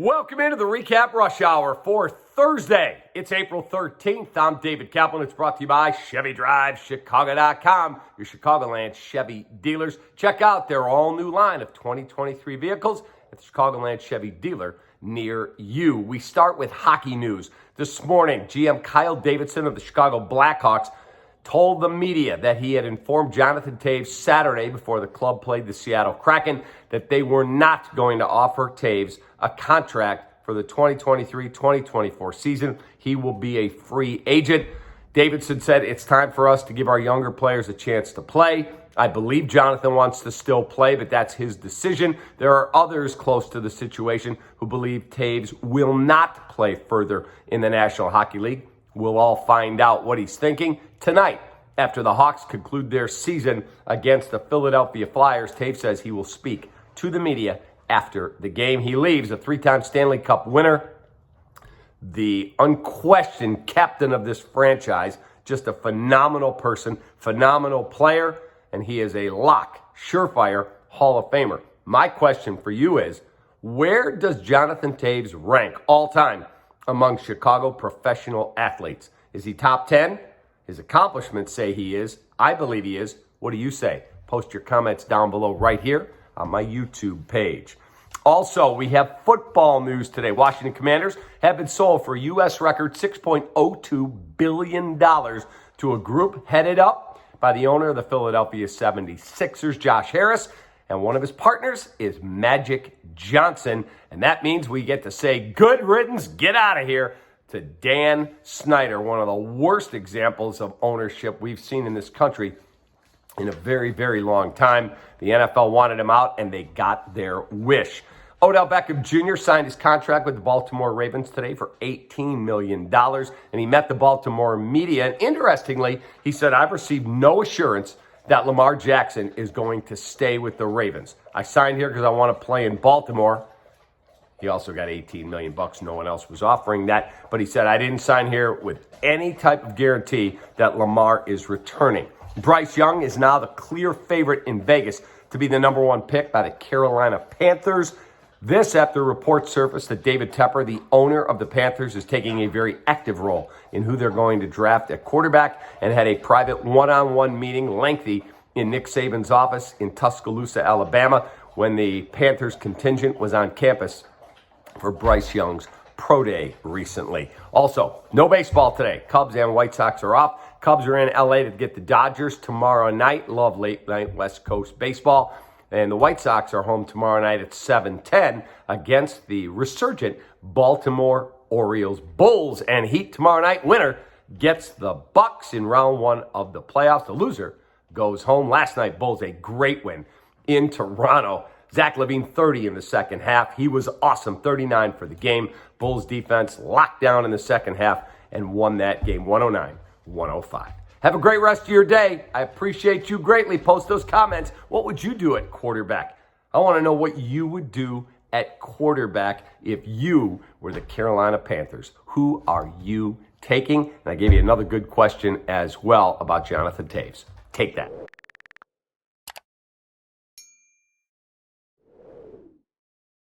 Welcome into the REKAP Rush Hour for Thursday. It's April 13th. I'm David Kaplan. It's brought to you by Chevy Drive, Chicago.com, your Chicagoland Chevy dealers. Check out their all-new line of 2023 vehicles at the Chicagoland Chevy dealer near you. We start with hockey news. This morning, GM Kyle Davidson of the Chicago Blackhawks told the media that he had informed Jonathan Toews Saturday before the club played the Seattle Kraken that they were not going to offer Toews a contract for the 2023-2024 season. He will be a free agent. Davidson said, "It's time for us to give our younger players a chance to play. I believe Jonathan wants to still play, but that's his decision. There are others close to the situation who believe Toews will not play further in the National Hockey League. We'll all find out what he's thinking tonight after the Hawks conclude their season against the Philadelphia Flyers." Toews says he will speak to the media after the game. He leaves a three-time Stanley Cup winner, the unquestioned captain of this franchise, just a phenomenal person, phenomenal player, and he is a lock, surefire Hall of Famer. My question for you is, where does Jonathan Toews rank all time among Chicago professional athletes? Is he top 10? His accomplishments say he is. I believe he is. What do you say? Post your comments down below right here on my YouTube page. Also, we have football news today. Washington Commanders have been sold for a U.S. record $6.02 billion to a group headed up by the owner of the Philadelphia 76ers, Josh Harris, and one of his partners is Magic Johnson. And that means we get to say good riddance, get out of here, to Dan Snyder, one of the worst examples of ownership we've seen in this country in a very, very long time. The NFL wanted him out, and they got their wish. Odell Beckham Jr. signed his contract with the Baltimore Ravens today for $18 million, and he met the Baltimore media. And interestingly, he said, "I've received no assurance that Lamar Jackson is going to stay with the Ravens. I signed here because I want to play in Baltimore." He also got $18 million. No one else was offering that. But he said, "I didn't sign here with any type of guarantee that Lamar is returning." Bryce Young is now the clear favorite in Vegas to be the number one pick by the Carolina Panthers. This after reports surfaced that David Tepper, the owner of the Panthers, is taking a very active role in who they're going to draft at quarterback, and had a private one-on-one meeting, lengthy, in Nick Saban's office in Tuscaloosa, Alabama, when the Panthers contingent was on campus for Bryce Young's pro day recently. Also, no baseball today. Cubs and White Sox are off. Cubs are in LA to get the Dodgers tomorrow night. Love late night West Coast baseball. And the White Sox are home tomorrow night at 7:10 against the resurgent Baltimore Orioles. Bulls and Heat tomorrow night. Winner gets the Bucks in round one of the playoffs. The loser goes home. Last night, Bulls, a great win in Toronto. Zach LaVine, 30 in the second half. He was awesome, 39 for the game. Bulls defense locked down in the second half and won that game 109-105. Have a great rest of your day. I appreciate you greatly. Post those comments. What would you do at quarterback? I want to know what you would do at quarterback if you were the Carolina Panthers. Who are you taking? And I gave you another good question as well about Jonathan Toews. Take that.